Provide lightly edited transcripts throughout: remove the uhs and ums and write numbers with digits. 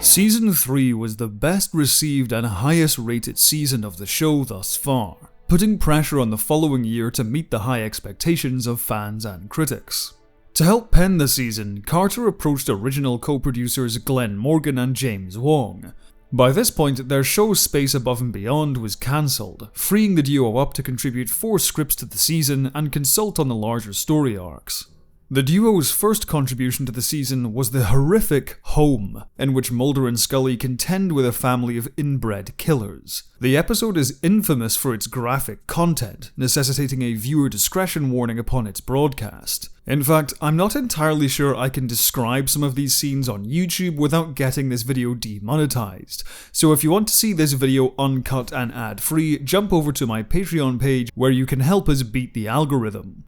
Season 3 was the best received and highest rated season of the show thus far, putting pressure on the following year to meet the high expectations of fans and critics. To help pen the season, Carter approached original co-producers Glenn Morgan and James Wong. By this point, their show Space Above and Beyond was cancelled, freeing the duo up to contribute 4 scripts to the season and consult on the larger story arcs. The duo's first contribution to the season was the horrific Home, in which Mulder and Scully contend with a family of inbred killers. The episode is infamous for its graphic content, necessitating a viewer discretion warning upon its broadcast. In fact, I'm not entirely sure I can describe some of these scenes on YouTube without getting this video demonetized, so if you want to see this video uncut and ad-free, jump over to my Patreon page where you can help us beat the algorithm.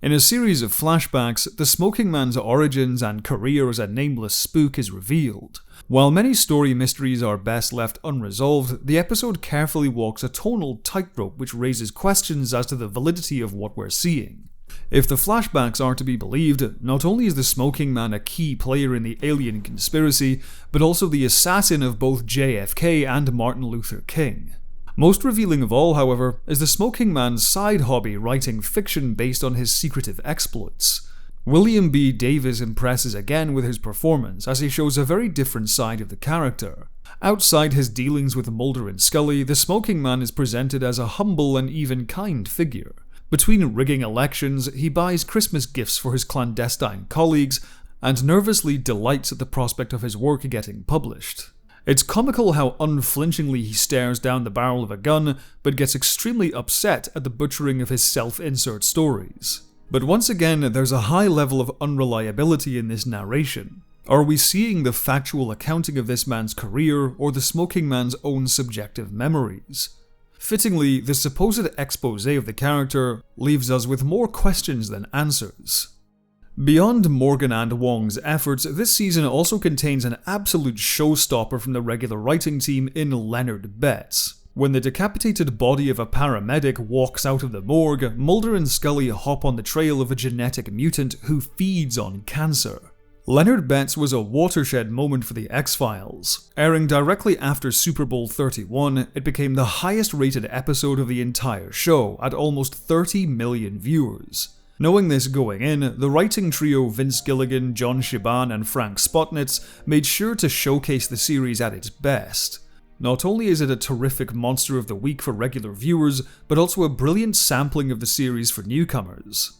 In a series of flashbacks, the Smoking Man's origins and career as a nameless spook is revealed. While many story mysteries are best left unresolved, the episode carefully walks a tonal tightrope which raises questions as to the validity of what we're seeing. If the flashbacks are to be believed, not only is the Smoking Man a key player in the alien conspiracy, but also the assassin of both JFK and Martin Luther King. Most revealing of all, however, is the Smoking Man's side hobby writing fiction based on his secretive exploits. William B. Davis impresses again with his performance as he shows a very different side of the character. Outside his dealings with Mulder and Scully, the Smoking Man is presented as a humble and even kind figure. Between rigging elections, he buys Christmas gifts for his clandestine colleagues and nervously delights at the prospect of his work getting published. It's comical how unflinchingly he stares down the barrel of a gun, but gets extremely upset at the butchering of his self-insert stories. But once again, there's a high level of unreliability in this narration. Are we seeing the factual accounting of this man's career, or the Smoking Man's own subjective memories? Fittingly, the supposed expose of the character leaves us with more questions than answers. Beyond Morgan and Wong's efforts, this season also contains an absolute showstopper from the regular writing team in Leonard Betts. When the decapitated body of a paramedic walks out of the morgue, Mulder and Scully hop on the trail of a genetic mutant who feeds on cancer. Leonard Betts was a watershed moment for the X-Files. Airing directly after Super Bowl 31, it became the highest rated episode of the entire show at almost 30 million viewers. Knowing this going in, the writing trio Vince Gilligan, John Shiban, and Frank Spotnitz made sure to showcase the series at its best. Not only is it a terrific monster of the week for regular viewers, but also a brilliant sampling of the series for newcomers.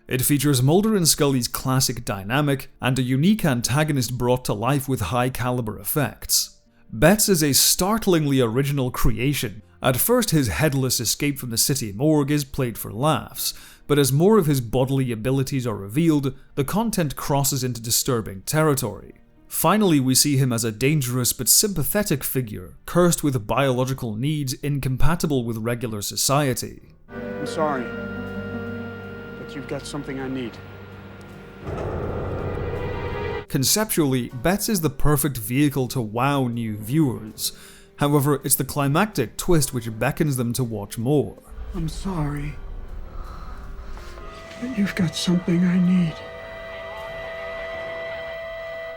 It features Mulder and Scully's classic dynamic, and a unique antagonist brought to life with high-caliber effects. Betts is a startlingly original creation. At first, his headless escape from the city morgue is played for laughs, but as more of his bodily abilities are revealed, the content crosses into disturbing territory. Finally, we see him as a dangerous but sympathetic figure, cursed with biological needs incompatible with regular society. I'm sorry, but you've got something I need. Conceptually, Betts is the perfect vehicle to wow new viewers. However, it's the climactic twist which beckons them to watch more. I'm sorry, but you've got something I need.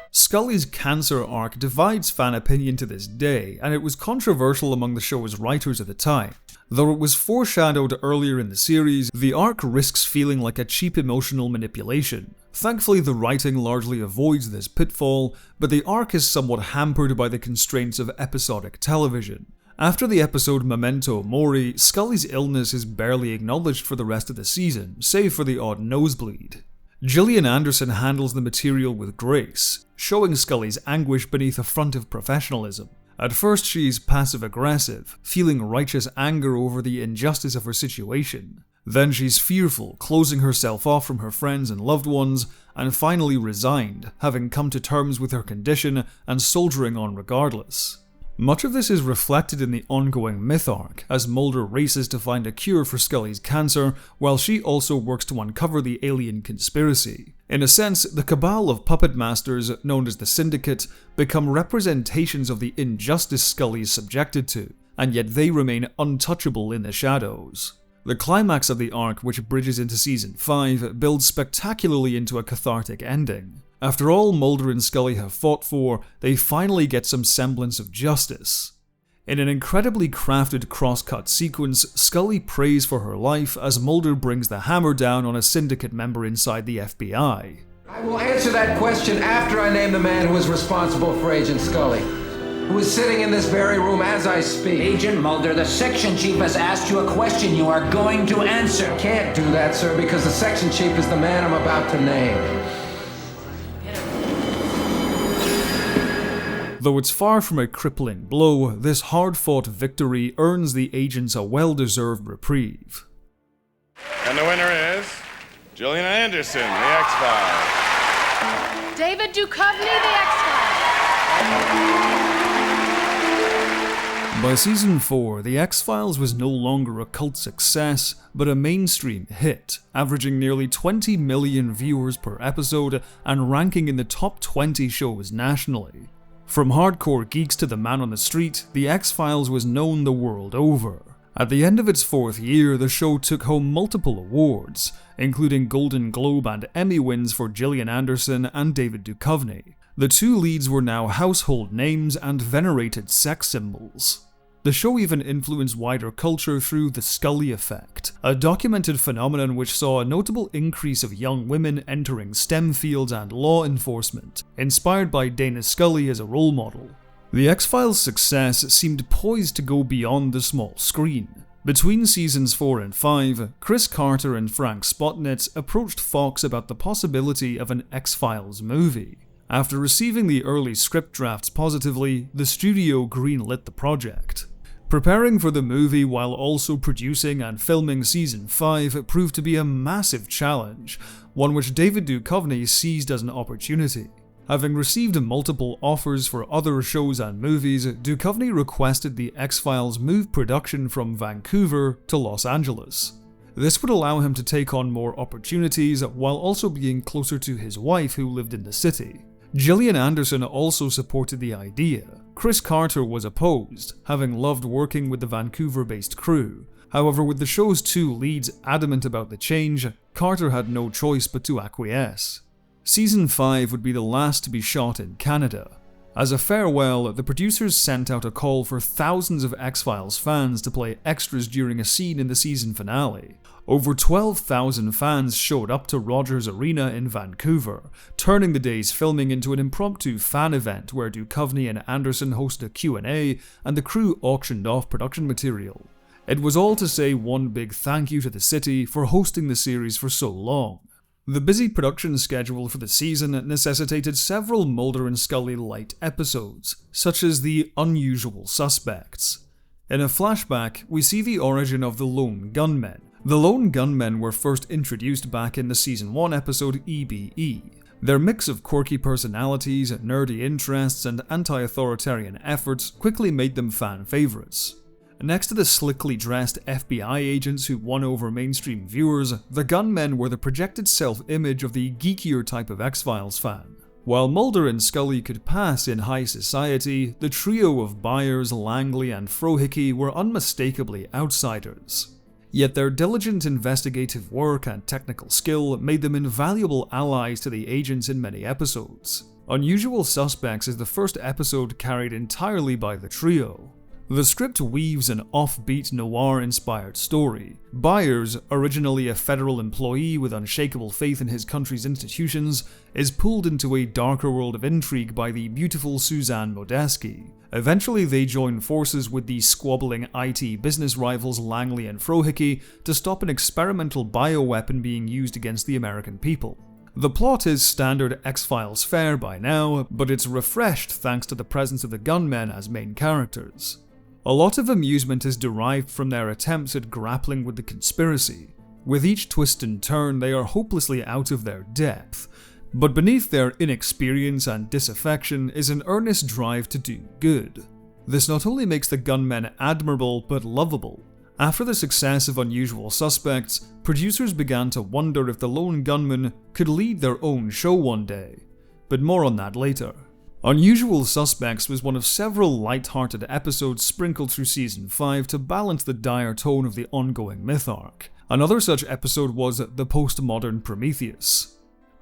Scully's cancer arc divides fan opinion to this day, and it was controversial among the show's writers at the time. Though it was foreshadowed earlier in the series, the arc risks feeling like a cheap emotional manipulation. Thankfully, the writing largely avoids this pitfall, but the arc is somewhat hampered by the constraints of episodic television. After the episode Memento Mori, Scully's illness is barely acknowledged for the rest of the season, save for the odd nosebleed. Gillian Anderson handles the material with grace, showing Scully's anguish beneath a front of professionalism. At first, she's passive-aggressive, feeling righteous anger over the injustice of her situation. Then she's fearful, closing herself off from her friends and loved ones, and finally resigned, having come to terms with her condition and soldiering on regardless. Much of this is reflected in the ongoing Mytharc, as Mulder races to find a cure for Scully's cancer, while she also works to uncover the alien conspiracy. In a sense, the cabal of puppet masters, known as the Syndicate, become representations of the injustice Scully is subjected to, and yet they remain untouchable in the shadows. The climax of the arc, which bridges into Season 5, builds spectacularly into a cathartic ending. After all Mulder and Scully have fought for, they finally get some semblance of justice. In an incredibly crafted cross-cut sequence, Scully prays for her life as Mulder brings the hammer down on a syndicate member inside the FBI. I will answer that question after I name the man who is responsible for Agent Scully, who is sitting in this very room as I speak. Agent Mulder, the section chief has asked you a question you are going to answer. Can't do that, sir, because the section chief is the man I'm about to name. Though it's far from a crippling blow, this hard-fought victory earns the agents a well-deserved reprieve. And the winner is Gillian Anderson, the X-Files. David Duchovny, the X-Files. By season 4, the X-Files was no longer a cult success, but a mainstream hit, averaging nearly 20 million viewers per episode and ranking in the top 20 shows nationally. From hardcore geeks to the man on the street, the X-Files was known the world over. At the end of its 4th year, the show took home multiple awards, including Golden Globe and Emmy wins for Gillian Anderson and David Duchovny. The two leads were now household names and venerated sex symbols. The show even influenced wider culture through the Scully effect, a documented phenomenon which saw a notable increase of young women entering STEM fields and law enforcement, inspired by Dana Scully as a role model. The X-Files' success seemed poised to go beyond the small screen. Between seasons 4 and 5, Chris Carter and Frank Spotnitz approached Fox about the possibility of an X-Files movie. After receiving the early script drafts positively, the studio greenlit the project. Preparing for the movie while also producing and filming season 5 proved to be a massive challenge, one which David Duchovny seized as an opportunity. Having received multiple offers for other shows and movies, Duchovny requested the X-Files move production from Vancouver to Los Angeles. This would allow him to take on more opportunities while also being closer to his wife who lived in the city. Gillian Anderson also supported the idea. Chris Carter was opposed, having loved working with the Vancouver-based crew. However, with the show's two leads adamant about the change, Carter had no choice but to acquiesce. Season 5 would be the last to be shot in Canada. As a farewell, the producers sent out a call for thousands of X-Files fans to play extras during a scene in the season finale. Over 12,000 fans showed up to Rogers Arena in Vancouver, turning the day's filming into an impromptu fan event where Duchovny and Anderson hosted a Q&A and the crew auctioned off production material. It was all to say one big thank you to the city for hosting the series for so long. The busy production schedule for the season necessitated several Mulder and Scully light episodes, such as The Unusual Suspects. In a flashback, we see the origin of the Lone Gunmen. The Lone Gunmen were first introduced back in the season 1 episode EBE. Their mix of quirky personalities, nerdy interests, and anti-authoritarian efforts quickly made them fan favorites. Next to the slickly dressed FBI agents who won over mainstream viewers, the gunmen were the projected self-image of the geekier type of X-Files fan. While Mulder and Scully could pass in high society, the trio of Byers, Langley, and Frohickey were unmistakably outsiders. Yet their diligent investigative work and technical skill made them invaluable allies to the agents in many episodes. Unusual Suspects is the first episode carried entirely by the trio. The script weaves an offbeat noir-inspired story. Byers, originally a federal employee with unshakable faith in his country's institutions, is pulled into a darker world of intrigue by the beautiful Suzanne Modesky. Eventually they join forces with the squabbling IT business rivals Langley and Frohickey to stop an experimental bioweapon being used against the American people. The plot is standard X-Files fare by now, but it's refreshed thanks to the presence of the gunmen as main characters. A lot of amusement is derived from their attempts at grappling with the conspiracy. With each twist and turn, they are hopelessly out of their depth, but beneath their inexperience and disaffection is an earnest drive to do good. This not only makes the gunmen admirable but lovable. After the success of Unusual Suspects, producers began to wonder if the lone gunmen could lead their own show one day, but more on that later. Unusual Suspects was one of several light-hearted episodes sprinkled through season 5 to balance the dire tone of the ongoing Mytharc. Another such episode was the Post-Modern Prometheus.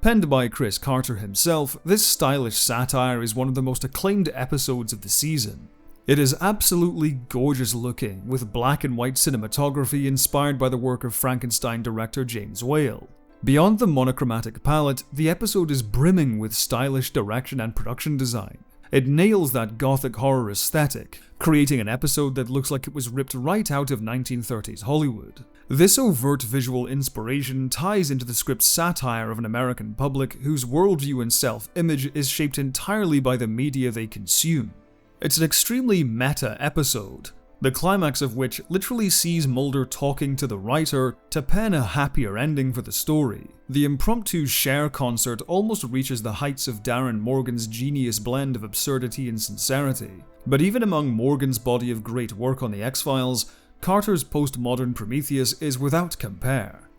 Penned by Chris Carter himself, this stylish satire is one of the most acclaimed episodes of the season. It is absolutely gorgeous looking, with black and white cinematography inspired by the work of Frankenstein director James Whale. Beyond the monochromatic palette, the episode is brimming with stylish direction and production design. It nails that gothic horror aesthetic, creating an episode that looks like it was ripped right out of 1930s Hollywood. This overt visual inspiration ties into the script's satire of an American public whose worldview and self-image is shaped entirely by the media they consume. It's an extremely meta episode, the climax of which literally sees Mulder talking to the writer to pen a happier ending for the story. The impromptu Cher concert almost reaches the heights of Darren Morgan's genius blend of absurdity and sincerity. But even among Morgan's body of great work on the X-Files, Carter's Post-Modern Prometheus is without compare.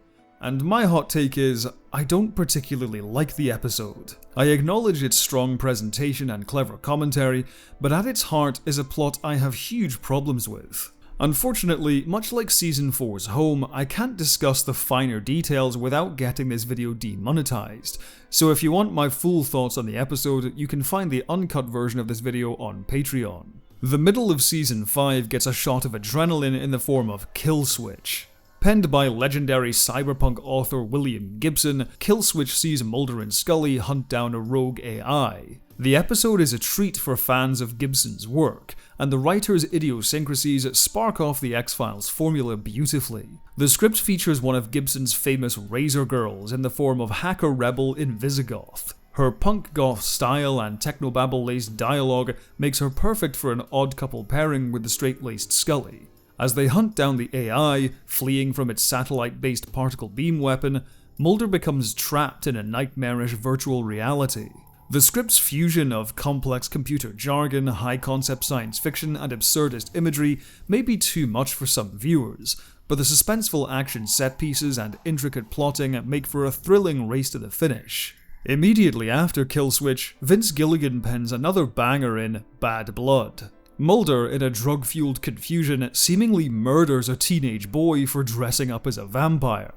And my hot take is, I don't particularly like the episode. I acknowledge its strong presentation and clever commentary, but at its heart is a plot I have huge problems with. Unfortunately, much like Season 4's Home, I can't discuss the finer details without getting this video demonetized, so if you want my full thoughts on the episode, you can find the uncut version of this video on Patreon. The middle of Season 5 gets a shot of adrenaline in the form of Kill Switch. Penned by legendary cyberpunk author William Gibson, Kill Switch sees Mulder and Scully hunt down a rogue AI. The episode is a treat for fans of Gibson's work, and the writer's idiosyncrasies spark off the X-Files formula beautifully. The script features one of Gibson's famous Razor Girls in the form of hacker rebel Invisigoth. Her punk goth style and technobabble-laced dialogue makes her perfect for an odd couple pairing with the straight-laced Scully. As they hunt down the AI, fleeing from its satellite-based particle beam weapon, Mulder becomes trapped in a nightmarish virtual reality. The script's fusion of complex computer jargon, high-concept science fiction, and absurdist imagery may be too much for some viewers, but the suspenseful action set-pieces and intricate plotting make for a thrilling race to the finish. Immediately after Kill Switch, Vince Gillian pens another banger in Bad Blood. Mulder, in a drug-fueled confusion, seemingly murders a teenage boy for dressing up as a vampire.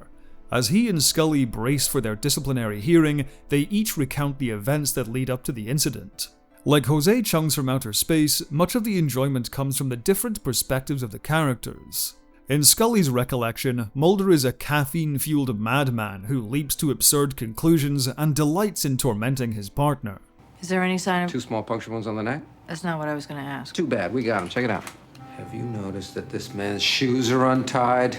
As he and Scully brace for their disciplinary hearing, they each recount the events that lead up to the incident. Like Jose Chung's From Outer Space, much of the enjoyment comes from the different perspectives of the characters. In Scully's recollection, Mulder is a caffeine-fueled madman who leaps to absurd conclusions and delights in tormenting his partner. Is there any sign of... 2 small puncture wounds on the neck? That's not what I was going to ask. Too bad, we got him. Check it out. Have you noticed that this man's shoes are untied?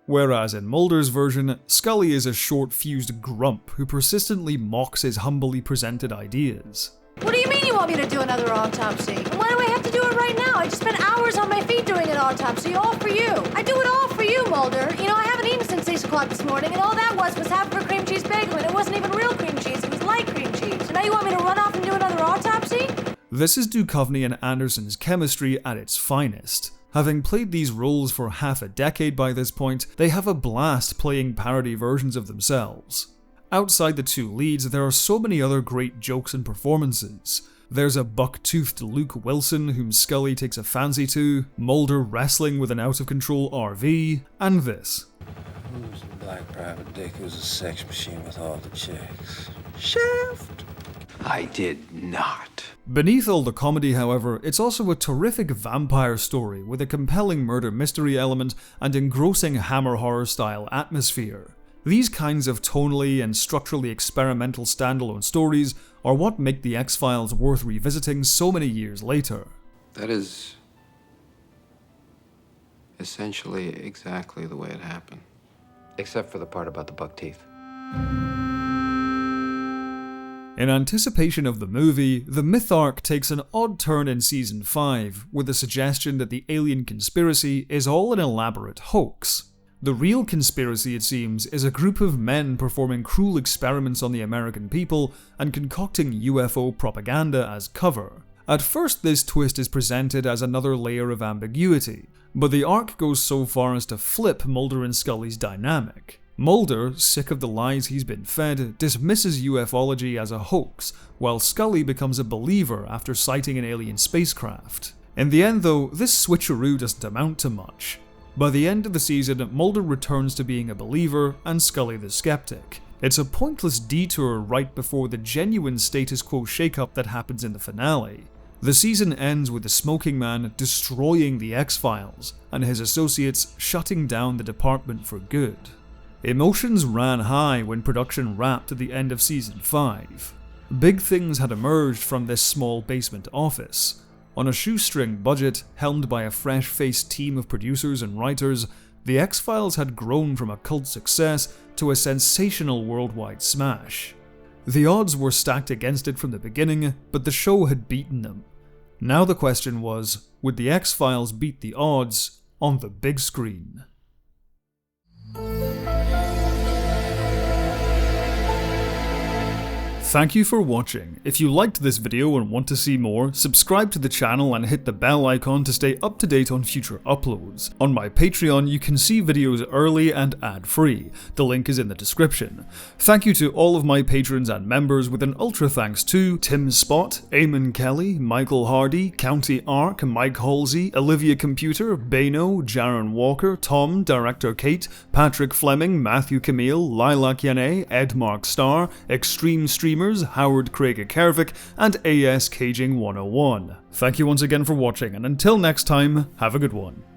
Whereas in Mulder's version, Scully is a short-fused grump who persistently mocks his humbly presented ideas. What do you mean you want me to do another autopsy? And why do I have to do it right now? I just spent hours on my feet doing an autopsy, all for you. I do it all for you, Mulder. You know, I haven't eaten since 6 o'clock this morning, and all that was half of a cream cheese bagel, and it wasn't even real cream cheese, it was light cream cheese. So now you want me to run off and do another autopsy? This is Duchovny and Anderson's chemistry at its finest. Having played these roles for half a decade by this point, they have a blast playing parody versions of themselves. Outside the two leads, there are so many other great jokes and performances. There's a buck-toothed Luke Wilson whom Scully takes a fancy to, Mulder wrestling with an out-of-control RV, and this. Who's the black private dick who's a sex machine with all the chicks? Shaft! I did not. Beneath all the comedy, however, it's also a terrific vampire story with a compelling murder mystery element and engrossing Hammer horror-style atmosphere. These kinds of tonally and structurally experimental standalone stories are what make the X-Files worth revisiting so many years later. That is essentially exactly the way it happened. Except for the part about the buck teeth. In anticipation of the movie, the Mytharc takes an odd turn in Season 5, with the suggestion that the alien conspiracy is all an elaborate hoax. The real conspiracy, it seems, is a group of men performing cruel experiments on the American people and concocting UFO propaganda as cover. At first, this twist is presented as another layer of ambiguity, but the arc goes so far as to flip Mulder and Scully's dynamic. Mulder, sick of the lies he's been fed, dismisses ufology as a hoax, while Scully becomes a believer after sighting an alien spacecraft. In the end though, this switcheroo doesn't amount to much. By the end of the season, Mulder returns to being a believer and Scully the skeptic. It's a pointless detour right before the genuine status quo shakeup that happens in the finale. The season ends with the smoking man destroying the X-Files and his associates shutting down the department for good. Emotions ran high when production wrapped at the end of season 5. Big things had emerged from this small basement office. On a shoestring budget, helmed by a fresh-faced team of producers and writers, The X-Files had grown from a cult success to a sensational worldwide smash. The odds were stacked against it from the beginning, but the show had beaten them. Now the question was, would The X-Files beat the odds on the big screen? Thank you for watching. If you liked this video and want to see more, subscribe to the channel and hit the bell icon to stay up to date on future uploads. On my Patreon, you can see videos early and ad-free. The link is in the description. Thank you to all of my patrons and members, with an ultra thanks to Tim Spot, Eamon Kelly, Michael Hardy, County Ark, Mike Halsey, Olivia Computer, Bano, Jaron Walker, Tom, Director Kate, Patrick Fleming, Matthew Camille, Lilac Yane, Ed Mark Star, Extreme Streamer, Howard Craig Kervik, and AS Caging 101. Thank you once again for watching, and until next time, have a good one.